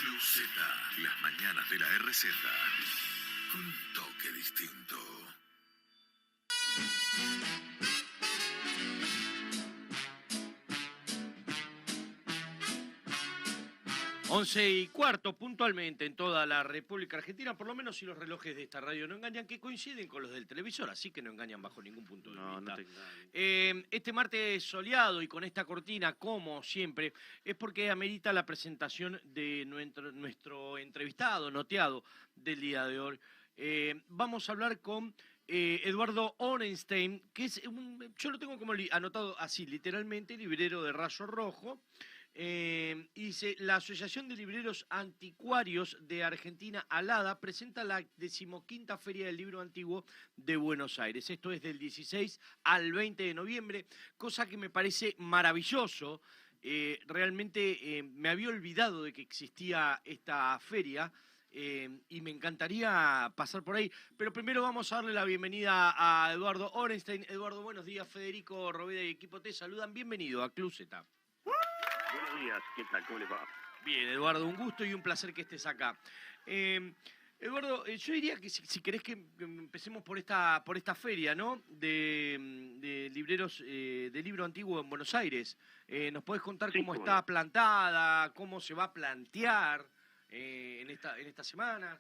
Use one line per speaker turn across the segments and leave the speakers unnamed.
Club Z, las mañanas de la RZ, con un toque distinto.
Once y cuarto, puntualmente, en toda la República Argentina, por lo menos si los relojes de esta radio no engañan, que coinciden con los del televisor, así que no engañan bajo ningún punto de vista.
No te engañes.
Este martes soleado y con esta cortina, como siempre, es porque amerita la presentación de nuestro entrevistado, noteado del día de hoy. Vamos a hablar con Eduardo Orenstein, que es yo lo tengo como anotado así, literalmente, librero de Rayo Rojo. Y dice, la Asociación de Libreros Anticuarios de Argentina, ALADA, presenta la 15ª Feria del Libro Antiguo de Buenos Aires. Esto es del 16 al 20 de noviembre, cosa que me parece maravilloso. Realmente me había olvidado de que existía esta feria y me encantaría pasar por ahí. Pero primero vamos a darle la bienvenida a Eduardo Orenstein. Eduardo, buenos días. Federico Roveda y equipo te saludan. Bienvenido a Club Z.
Buenos días, ¿qué tal? ¿Cómo les va?
Bien, Eduardo, un gusto y un placer que estés acá. Eduardo, yo diría que si querés que empecemos por esta feria, ¿no? De libreros de libro antiguo en Buenos Aires. ¿Nos podés contar cómo está plantada, cómo se va a plantear en estas semanas?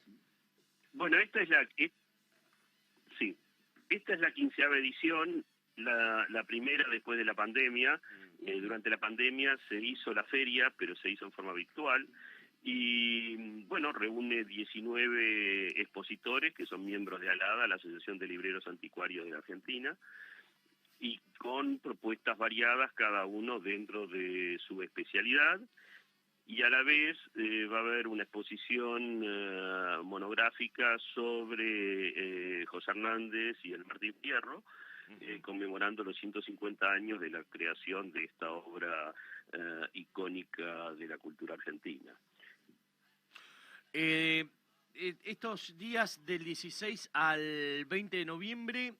Bueno, esta es la 15ª edición, la primera después de la pandemia. Durante la pandemia se hizo la feria, pero se hizo en forma virtual, y bueno, reúne 19 expositores que son miembros de ALADA, la Asociación de Libreros Anticuarios de Argentina, y con propuestas variadas, cada uno dentro de su especialidad, y a la vez va a haber una exposición monográfica sobre José Hernández y el Martín Fierro, conmemorando los 150 años de la creación de esta obra icónica de la cultura argentina.
Estos días del 16 al 20 de noviembre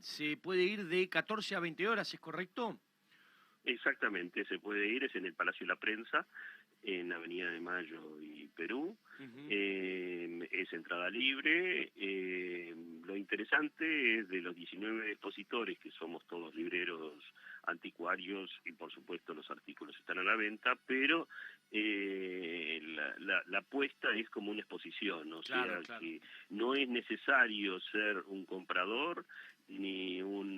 se puede ir de 14 a 20 horas, ¿es correcto?
Exactamente, se puede ir, es en el Palacio de la Prensa, en Avenida de Mayo y Perú. Es entrada libre. Lo interesante es de los 19 expositores, que somos todos libreros anticuarios, y por supuesto los artículos están a la venta, pero la apuesta es como una exposición, o sea que no es necesario ser un comprador ni un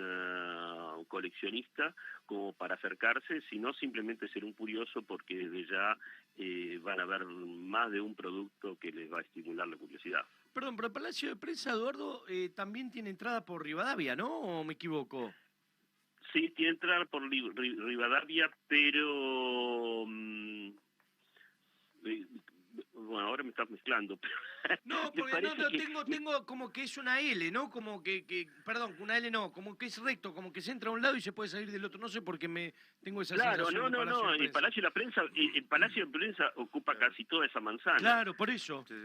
coleccionista como para acercarse, sino simplemente ser un curioso, porque desde ya van a ver más de un producto que les va a estimular la curiosidad.
Perdón, pero el Palacio de Prensa, Eduardo, también tiene entrada por Rivadavia, ¿no? ¿O me equivoco?
Sí, tiene entrada por Rivadavia, pero... bueno, ahora me estás mezclando. Pero
no, porque tengo como que es una L, ¿no? Como perdón, una L no, como que es recto, como que se entra a un lado y se puede salir del otro. No sé por qué tengo esa sensación.
No, el Palacio de la Prensa, el Palacio de Prensa ocupa casi toda esa manzana.
Claro, por eso.
Sí.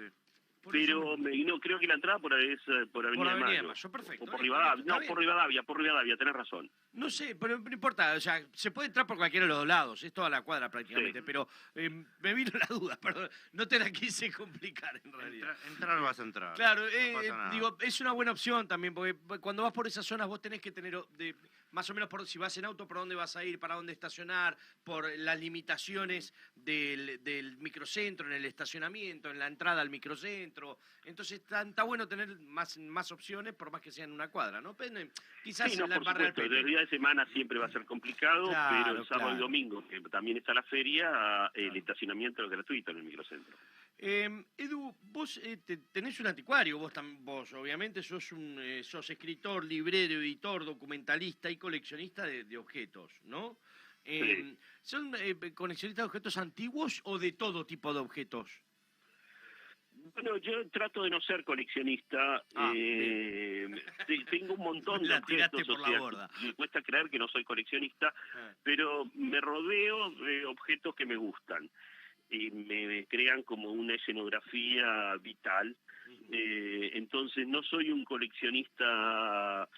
Pero no, creo que la entrada por Avenida de Mayo.
Perfecto.
O por Rivadavia. No, por Rivadavia, tenés razón.
No sé, pero no importa, o sea, se puede entrar por cualquiera de los dos lados, es toda la cuadra prácticamente, pero me vino la duda, perdón, no te la quise complicar en realidad.
Entrar vas a entrar.
Claro,
no pasa nada.
digo, es una buena opción también, porque cuando vas por esas zonas vos tenés que tener más o menos si vas en auto, por dónde vas a ir, para dónde estacionar, por las limitaciones del microcentro, en el estacionamiento, en la entrada al microcentro. Entonces está bueno tener más opciones, por más que sean una cuadra, ¿no? Quizás
sí, no, por supuesto, el día de semana siempre va a ser complicado, pero el sábado y domingo, que también está la feria, el estacionamiento es gratuito en el microcentro.
Edu, vos tenés un anticuario, vos obviamente sos escritor, librero, editor, documentalista y coleccionista de objetos, ¿no?
Sí.
¿Son coleccionistas de objetos antiguos o de todo tipo de objetos?
Bueno, yo trato de no ser coleccionista. Tengo un montón de objetos,
por la borda.
Me cuesta creer que no soy coleccionista, pero me rodeo de objetos que me gustan y me crean como una escenografía vital. Entonces no soy un coleccionista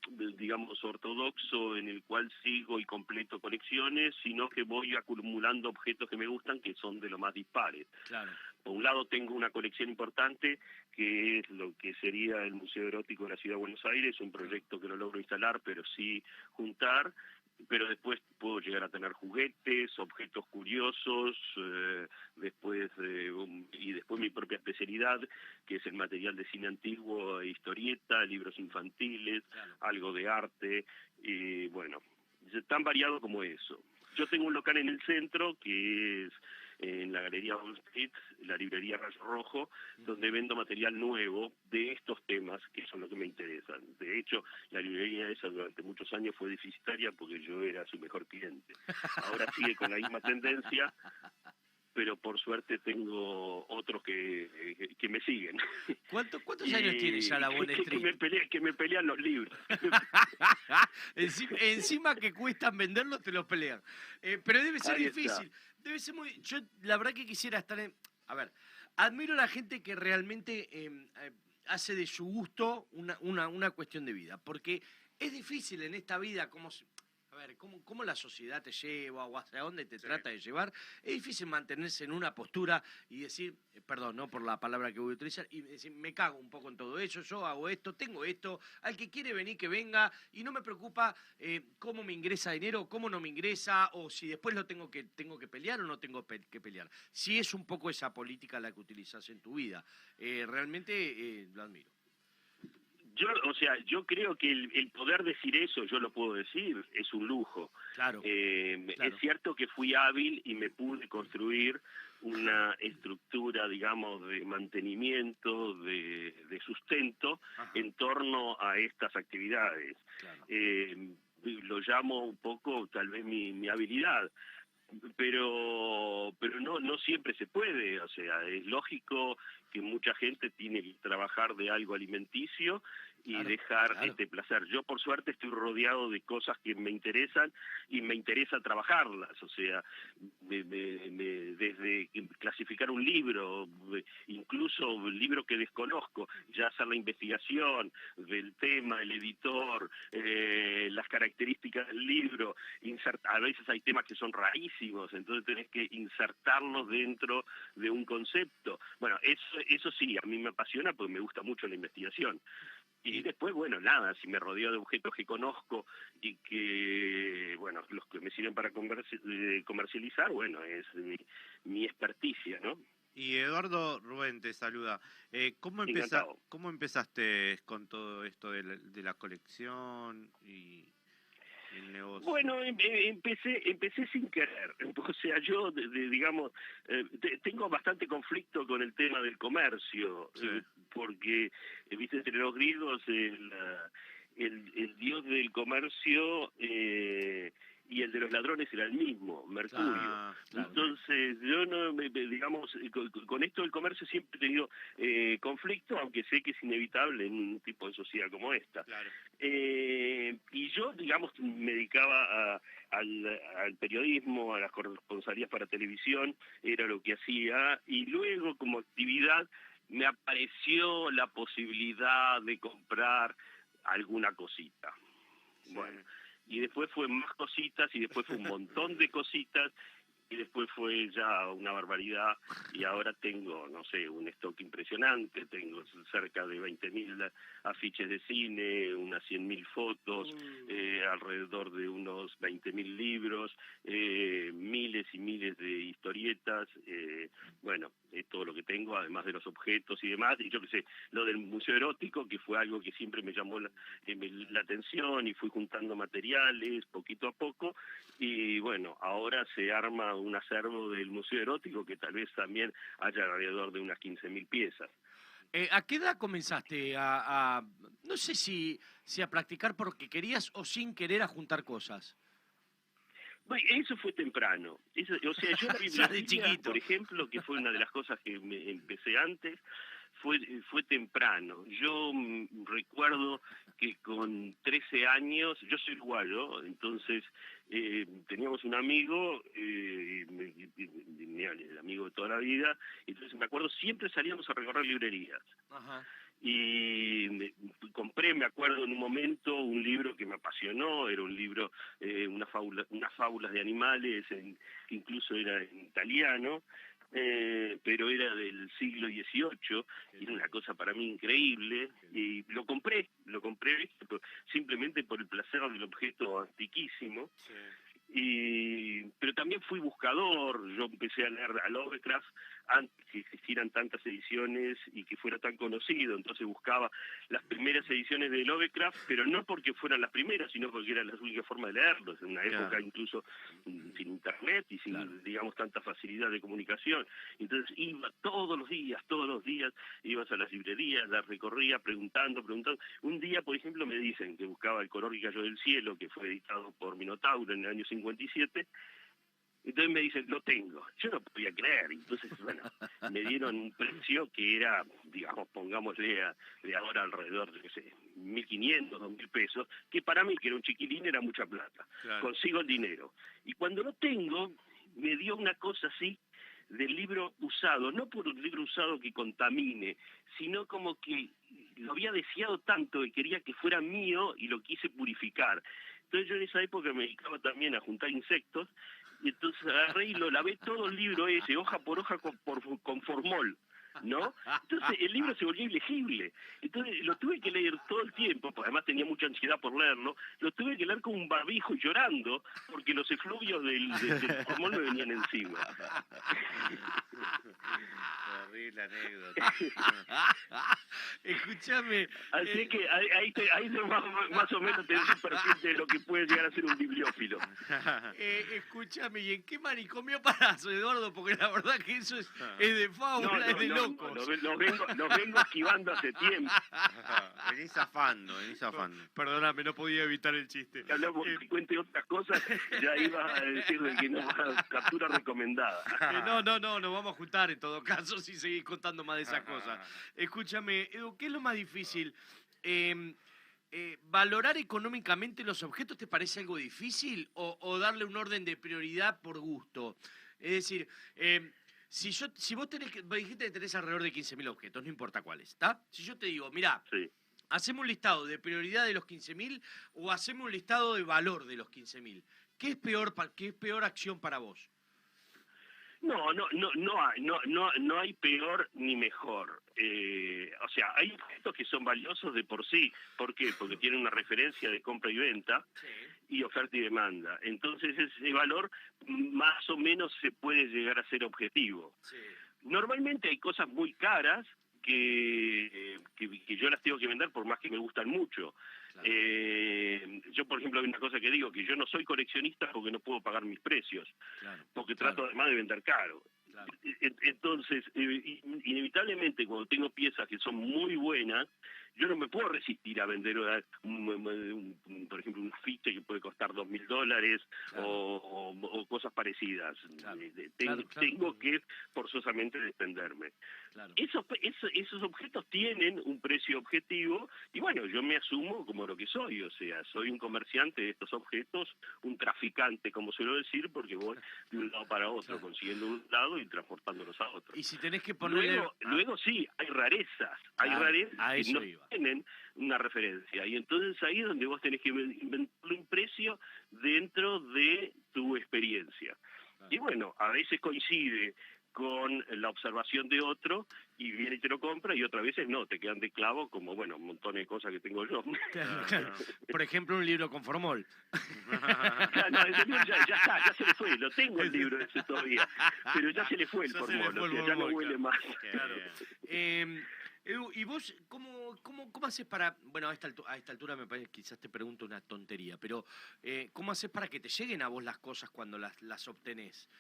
digamos, ortodoxo en el cual sigo y completo colecciones, sino que voy acumulando objetos que me gustan, que son de lo más dispares.
Claro.
Por un lado tengo una colección importante, que es lo que sería el Museo Erótico de la Ciudad de Buenos Aires, un proyecto que no logro instalar, pero sí juntar, pero después puedo llegar a tener juguetes, objetos curiosos, y después mi propia especialidad, que es el material de cine antiguo e historieta, libros infantiles,
Claro.
algo de arte, y bueno, es tan variado como eso. Yo tengo un local en el centro, que es en la Galería Wall Street, la librería Rayo Rojo, donde vendo material nuevo de estos temas, que son los que me interesan. De hecho, la librería esa durante muchos años fue deficitaria porque yo era su mejor cliente. Ahora sigue con la misma tendencia, pero por suerte tengo otros que me siguen.
¿Cuántos años tiene ya la Wall Street?
Que me pelean los libros.
Encima que cuestan venderlos, te los pelean. Pero debe ser
Ahí está.
difícil. Debe ser muy... Yo la verdad que quisiera estar en... A ver, admiro a la gente que realmente hace de su gusto una cuestión de vida. Porque es difícil en esta vida, a ver, cómo la sociedad te lleva o hacia dónde te trata de llevar. Es difícil mantenerse en una postura y decir, perdón, no por la palabra que voy a utilizar, y decir, me cago un poco en todo eso, yo hago esto, tengo esto, al que quiere venir que venga, y no me preocupa cómo me ingresa dinero, cómo no me ingresa, o si después lo tengo que pelear o no tengo que pelear. Si es un poco esa política la que utilizas en tu vida. Realmente lo admiro.
Yo creo que el poder decir eso, yo lo puedo decir, es un lujo.
Claro, claro.
Es cierto que fui hábil y me pude construir una estructura, digamos, de mantenimiento, de sustento. Ajá. En torno a estas actividades. Claro. Lo llamo un poco, tal vez, mi habilidad. Pero no siempre se puede, o sea, es lógico que mucha gente tiene que trabajar de algo alimenticio y dejar este placer. Yo por suerte estoy rodeado de cosas que me interesan y me interesa trabajarlas, o sea, desde clasificar un libro, incluso un libro que desconozco, ya hacer la investigación del tema, el editor, las características del libro, a veces hay temas que son rarísimos, entonces tenés que insertarlos dentro de un concepto. Bueno, eso sí, a mí me apasiona porque me gusta mucho la investigación. Y después, bueno, nada, si me rodeo de objetos que conozco y que, bueno, los que me sirven para comercializar, bueno, es mi experticia, ¿no?
Y Eduardo, Rubén te saluda. ¿Cómo empezaste con todo esto de la colección y el negocio?
Bueno, empecé sin querer. O sea, yo, digamos, tengo bastante conflicto con el tema del comercio, porque, viste, entre los griegos el dios del comercio y el de los ladrones era el mismo, Mercurio. Claro. Entonces, yo no, digamos, con esto del comercio siempre he tenido conflicto, aunque sé que es inevitable en un tipo de sociedad como esta. Claro. Y yo, digamos, me dedicaba al periodismo, a las corresponsalías para televisión, era lo que hacía, y luego como actividad me apareció la posibilidad de comprar alguna cosita. Sí. Bueno, y después fue más cositas, y después fue un montón de cositas, y después fue ya una barbaridad, y ahora tengo, no sé, un stock impresionante, tengo cerca de 20.000 afiches de cine, unas 100.000 fotos, alrededor de unos 20.000 libros, miles y miles de historietas, bueno, es todo lo que tengo, además de los objetos y demás, y yo qué sé, lo del Museo Erótico, que fue algo que siempre me llamó la atención, y fui juntando materiales poquito a poco, y bueno, ahora se arma un acervo del Museo Erótico que tal vez también haya alrededor de unas 15.000 piezas.
¿A qué edad comenzaste no sé si a practicar porque querías o sin querer a juntar cosas?
Bueno, eso fue temprano. O sea, yo la biblioteca, por ejemplo, que fue una de las cosas que empecé antes, fue temprano. Yo recuerdo que con 13 años, yo soy uruguayo, entonces teníamos un amigo, el amigo de toda la vida, entonces me acuerdo, siempre salíamos a recorrer librerías. Ajá. y compré, me acuerdo en un momento, un libro que me apasionó, era un libro, unas fábulas de animales, que incluso era en italiano, pero era del siglo XVIII, y era una cosa para mí increíble, y lo compré simplemente por el placer del objeto antiquísimo.
Sí.
Pero también fui buscador, yo empecé a leer a Lovecraft antes que existieran tantas ediciones y que fuera tan conocido, entonces buscaba las primeras ediciones de Lovecraft, pero no porque fueran las primeras, sino porque era la única forma de leerlos, en una época incluso sin internet y sin, digamos, tanta facilidad de comunicación. Entonces iba todos los días, ibas a las librerías, las recorría preguntando. Un día, por ejemplo, me dicen que buscaba El color que cayó del cielo, que fue editado por Minotauro en el año 57, entonces me dicen, lo tengo. Yo no podía creer, entonces, bueno, me dieron un precio que era, digamos, pongámosle de ahora alrededor de, 1.500, 2.000 pesos, que para mí, que era un chiquilín, era mucha plata. Claro. Consigo el dinero. Y cuando lo tengo, me dio una cosa así del libro usado, no por un libro usado que contamine, sino como que lo había deseado tanto y quería que fuera mío y lo quise purificar. Entonces yo en esa época me dedicaba también a juntar insectos, y entonces agarré y lo lavé todo el libro ese, hoja por hoja con formol, ¿no? Entonces el libro se volvió ilegible. Entonces lo tuve que leer todo el tiempo, porque además tenía mucha ansiedad por leerlo, lo tuve que leer como un barbijo y llorando, porque los efluvios del formol me venían encima.
Terrible anécdota.
Escúchame.
Así que ahí más o menos tenés un perfil de lo que puede llegar a ser un bibliófilo.
Escúchame, ¿y en qué manicomio parás, Eduardo? Porque la verdad que eso es de fábula, es de locos.
Los vengo esquivando hace tiempo.
Venís zafando.
Perdóname, no podía evitar el chiste.
Si hablamos que cuente otras cosas, ya iba a decir que no va captura recomendada.
No, nos vamos a juntar en todo caso si seguís contando más de esas cosas. Escúchame, Edu, ¿qué es lo más difícil? ¿Valorar económicamente los objetos te parece algo difícil o darle un orden de prioridad por gusto? Es decir, si vos dijiste que tenés alrededor de 15.000 objetos, no importa cuáles, ¿está? Si yo te digo, mirá, hacemos un listado de prioridad de los 15.000 o hacemos un listado de valor de los 15.000, ¿qué es peor acción para vos?
No hay peor ni mejor. O sea, hay objetos que son valiosos de por sí. ¿Por qué? Porque tienen una referencia de compra y venta y oferta y demanda. Entonces ese valor más o menos se puede llegar a ser objetivo. Normalmente hay cosas muy caras que yo las tengo que vender por más que me gustan mucho. Yo, por ejemplo, hay una cosa que digo, que yo no soy coleccionista porque no puedo pagar mis precios, porque trato además de vender caro. Entonces, inevitablemente, cuando tengo piezas que son muy buenas, yo no me puedo resistir a vender, por ejemplo, un afiche que puede costar $2.000 o cosas parecidas. Tengo que forzosamente desprenderme. Esos objetos tienen un precio objetivo y bueno, yo me asumo como lo que soy, o sea, soy un comerciante de estos objetos, un traficante, como suelo decir, porque voy de un lado para otro, consiguiendo un lado y transportándolos a otro.
Y si tenés que ponerle...
Luego sí, hay rarezas que no tienen una referencia, y entonces ahí es donde vos tenés que inventarle un precio dentro de tu experiencia. Y bueno, a veces coincide con la observación de otro y viene y te lo compra, y otras veces no, te quedan de clavo, como bueno, un montón de cosas que tengo yo.
Claro. Por ejemplo, un libro con formol.
Ya se le fue, lo tengo el libro ese todavía, pero ya se le fue el formol, o sea, ya no huele más.
Claro. Edu, ¿y vos cómo haces para, bueno, a esta altura me parece, quizás te pregunto una tontería, pero ¿cómo haces para que te lleguen a vos las cosas cuando las obtenés?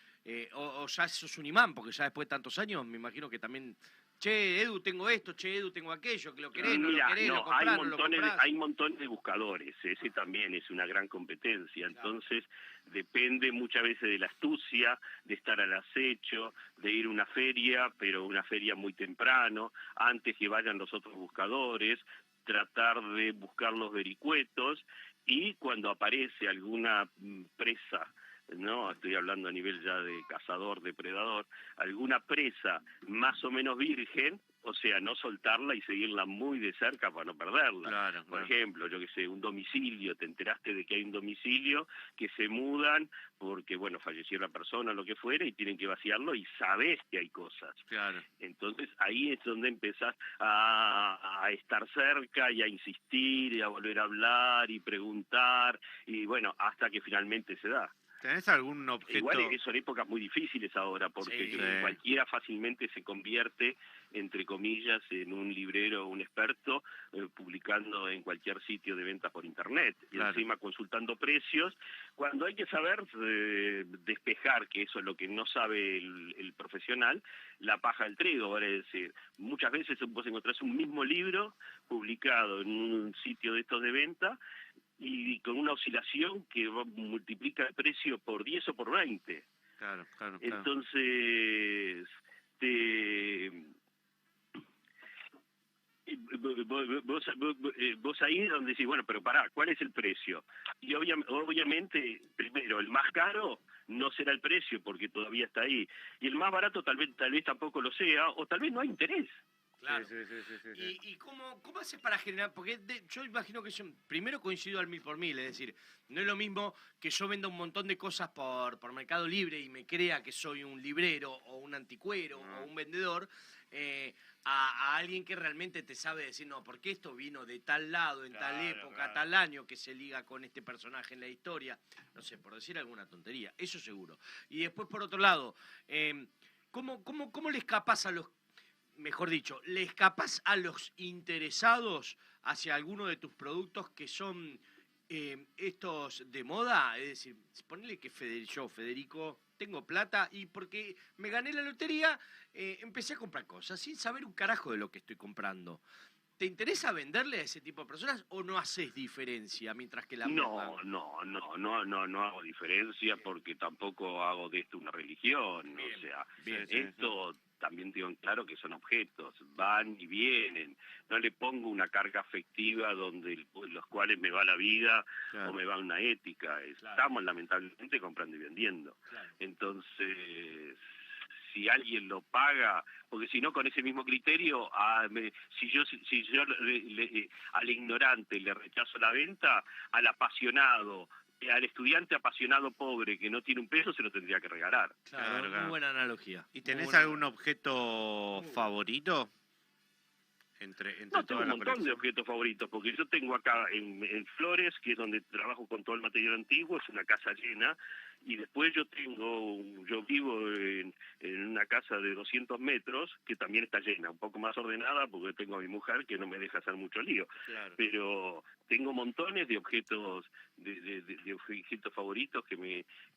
O ya sos un imán, porque ya después de tantos años me imagino que también, che, Edu, tengo esto, che, Edu, tengo aquello, que lo querés, no lo querés, lo comprás, no lo comprás.
Hay montones de buscadores, ese también es una gran competencia, entonces depende muchas veces de la astucia, de estar al acecho, de ir a una feria, pero una feria muy temprano, antes que vayan los otros buscadores, tratar de buscar los vericuetos, y cuando aparece alguna presa, no, estoy hablando a nivel ya de cazador, depredador, alguna presa más o menos virgen, O sea, no soltarla y seguirla muy de cerca para no perderla.
Claro,
Por
claro.
ejemplo, yo que sé, un domicilio, te enteraste de que hay un domicilio, que se mudan porque, bueno, falleció la persona, lo que fuera, y tienen que vaciarlo y sabés que hay cosas.
Claro.
Entonces ahí es donde empezás a estar cerca y a insistir y a volver a hablar y preguntar, y bueno, hasta que finalmente se da.
¿Tenés algún objeto?
Igual son épocas muy difíciles ahora, porque
Sí.
cualquiera fácilmente se convierte, entre comillas, en un librero o un experto, publicando en cualquier sitio de ventas por internet, y encima consultando precios, cuando hay que saber despejar, que eso es lo que no sabe el profesional, la paja del trigo, es decir, muchas veces vos encontrás un mismo libro publicado en un sitio de estos de venta, y con una oscilación que multiplica el precio por 10 o por 20.
Claro.
Entonces, vos ahí es donde decís, bueno, pero pará, ¿cuál es el precio? Y obviamente, primero, el más caro no será el precio porque todavía está ahí. Y el más barato tal vez tampoco lo sea, o tal vez no hay interés.
Claro.
Sí.
¿Y cómo haces para generar? Porque yo imagino que primero coincido al 1000 por 1000, es decir, no es lo mismo que yo venda un montón de cosas por Mercado Libre y me crea que soy un librero o un anticuero o un vendedor, a alguien que realmente te sabe decir, no, porque esto vino de tal lado, en tal época, tal año, que se liga con este personaje en la historia, no sé, por decir alguna tontería, eso seguro. Y después, por otro lado, ¿cómo le escapas a los... Mejor dicho, ¿le escapas a los interesados hacia alguno de tus productos que son estos de moda? Es decir, ponele que yo, Federico, tengo plata y porque me gané la lotería, empecé a comprar cosas sin saber un carajo de lo que estoy comprando. ¿Te interesa venderle a ese tipo de personas o no haces diferencia mientras que la
No hago diferencia porque tampoco hago de esto una religión.
Bien,
o sea,
bien,
esto también tengo en claro que son objetos, van y vienen. No le pongo una carga afectiva donde los cuales me va la vida o me va una ética. Estamos lamentablemente comprando y vendiendo. Entonces, si alguien lo paga, porque si no, con ese mismo criterio, si yo al ignorante le rechazo la venta, al apasionado, al estudiante apasionado pobre que no tiene un peso, se lo tendría que regalar.
Claro. Muy buena analogía.
¿Y tenés algún objeto favorito? Entre
tengo un montón de objetos favoritos, porque yo tengo acá en Flores, que es donde trabajo con todo el material antiguo, es una casa llena, y después yo vivo en una casa de 200 metros, que también está llena, un poco más ordenada, porque tengo a mi mujer que no me deja hacer mucho lío, pero tengo montones de objetos, de objetos favoritos que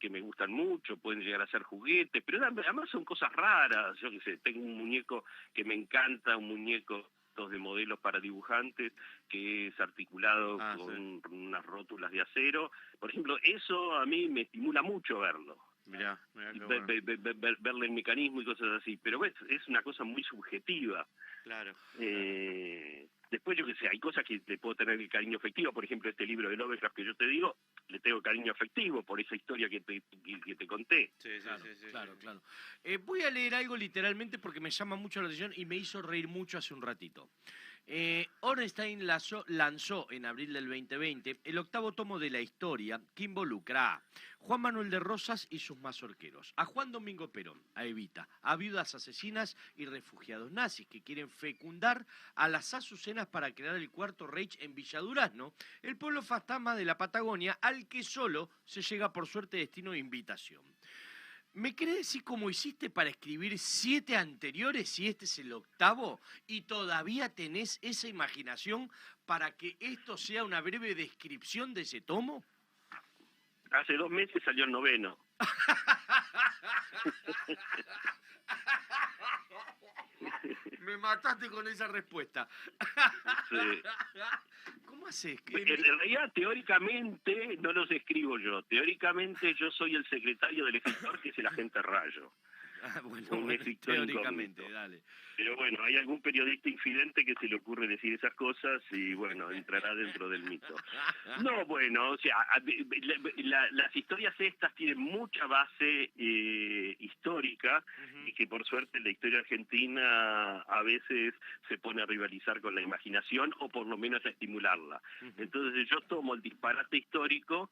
me gustan mucho, pueden llegar a ser juguetes, pero además son cosas raras. Yo qué sé, tengo un muñeco que me encanta, un muñeco de modelos para dibujantes, que es articulado con unas rótulas de acero. Por ejemplo, eso a mí me estimula mucho verlo.
Mirá
Verle el mecanismo y cosas así. Pero es una cosa muy subjetiva.
Claro.
Después, yo qué sé, hay cosas que le puedo tener el cariño afectivo. Por ejemplo, este libro de Lovecraft que yo te digo, le tengo cariño afectivo por esa historia que te conté.
Claro. Voy a leer algo literalmente porque me llama mucho la atención y me hizo reír mucho hace un ratito. Ornstein lanzó en abril del 2020 el 8º tomo de la historia que involucra a Juan Manuel de Rosas y sus mazorqueros, a Juan Domingo Perón, a Evita, a viudas asesinas y refugiados nazis que quieren fecundar a las azucenas para crear el Cuarto Reich en Villa Durazno, el pueblo fantasma de la Patagonia al que solo se llega por suerte, destino e invitación. ¿Me querés decir cómo hiciste para escribir 7 anteriores si este es el 8º y todavía tenés esa imaginación para que esto sea una breve descripción de ese tomo?
Hace 2 meses salió el 9º.
Me mataste con esa respuesta. ¿Cómo haces?
En realidad, teóricamente, no los escribo yo. Teóricamente, yo soy el secretario del escritor, que es el agente Rayo.
Bueno,
un escritor
teóricamente,
incógnito.
dale.
Pero bueno, hay algún periodista infidente que se le ocurre decir esas cosas y bueno, entrará dentro del mito. No, bueno, o sea, las historias estas tienen mucha base histórica y que por suerte la historia argentina a veces se pone a rivalizar con la imaginación o por lo menos a estimularla. Entonces yo tomo el disparate histórico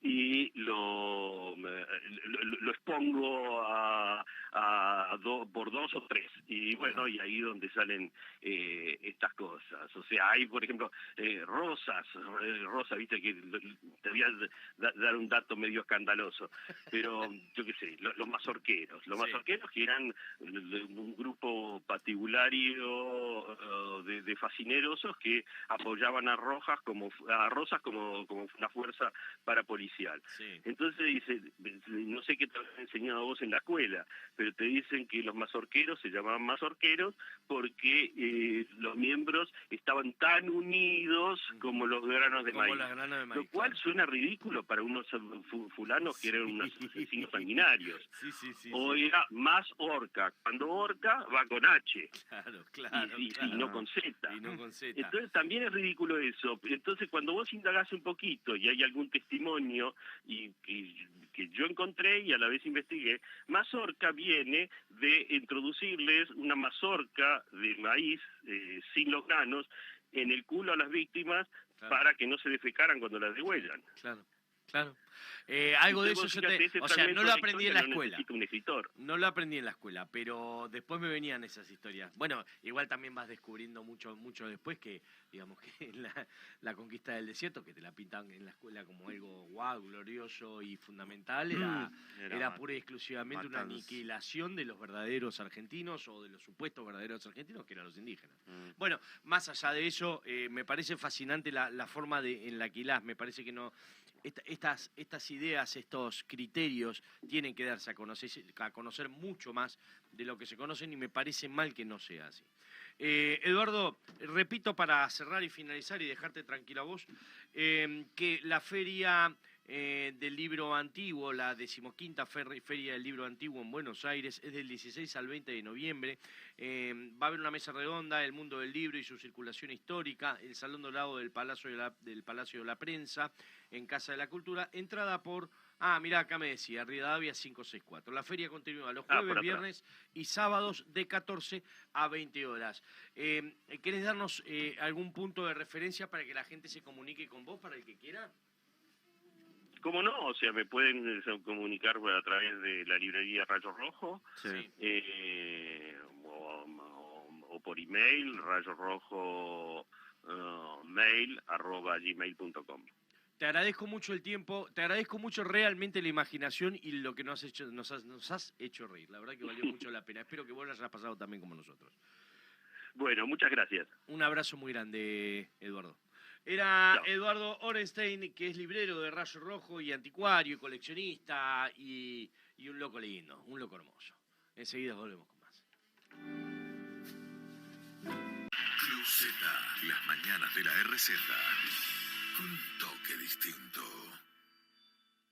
y lo expongo por dos o tres, y bueno, y ahí donde salen estas cosas. O sea, hay por ejemplo Rosa, viste que te voy a dar un dato medio escandaloso, pero yo qué sé, los mazorqueros que eran un grupo patibulario de fascinerosos que apoyaban a Rosas como una fuerza parapolicial.
Sí.
Entonces dice, no sé qué te han enseñado a vos en la escuela, pero te dicen que los mazorqueros se llamaban mazorqueros porque los miembros estaban tan unidos como los granos de maíz. Lo cual suena ridículo para unos fulanos que eran unos asesinos sanguinarios. O era más orca. Cuando orca va con H.
Claro.
Y no con Z.
Y no con Z.
Entonces también es ridículo eso. Entonces cuando vos indagás un poquito y hay algún testimonio y que yo encontré y a la vez investigué, mazorca viene de introducirles una mazorca de maíz sin los granos en el culo a las víctimas para que no se defecaran cuando las degüellan.
Claro. Algo de eso no lo aprendí en la escuela. No lo aprendí en la escuela, pero después me venían esas historias. Bueno, igual también vas descubriendo mucho después que, digamos, que la conquista del desierto, que te la pintan en la escuela como algo glorioso y fundamental, era pura y exclusivamente una aniquilación de los verdaderos argentinos o de los supuestos verdaderos argentinos, que eran los indígenas. Bueno, más allá de eso, me parece fascinante la forma en la que hilás. Me parece que no... Estas ideas, estos criterios tienen que darse a conocer mucho más de lo que se conocen y me parece mal que no sea así. Eduardo, repito para cerrar y finalizar y dejarte tranquila a vos, que la feria del libro antiguo, la 15ª Feria del Libro Antiguo en Buenos Aires, es del 16 al 20 de noviembre. Va a haber una mesa redonda, el mundo del libro y su circulación histórica, el Salón Dorado del Palacio de la Prensa, en Casa de la Cultura, entrada por... mirá, acá me decía, Rivadavia 564. La feria continúa los jueves, viernes y sábados de 14 a 20 horas. ¿Querés darnos algún punto de referencia para que la gente se comunique con vos, para el que quiera?
¿Cómo no? O sea, me pueden comunicar a través de la librería Rayo Rojo, o por email, rayorojo@gmail.com.
Te agradezco mucho el tiempo, te agradezco mucho realmente la imaginación y lo que nos has hecho reír. La verdad que valió mucho la pena. Espero que vos lo hayas pasado también como nosotros.
Bueno, muchas gracias.
Un abrazo muy grande, Eduardo. Era Eduardo Orenstein, que es librero de Rayo Rojo y anticuario y coleccionista y un loco lindo, un loco hermoso. Enseguida volvemos con más.
Club Z, las mañanas de la RZ, con un toque distinto.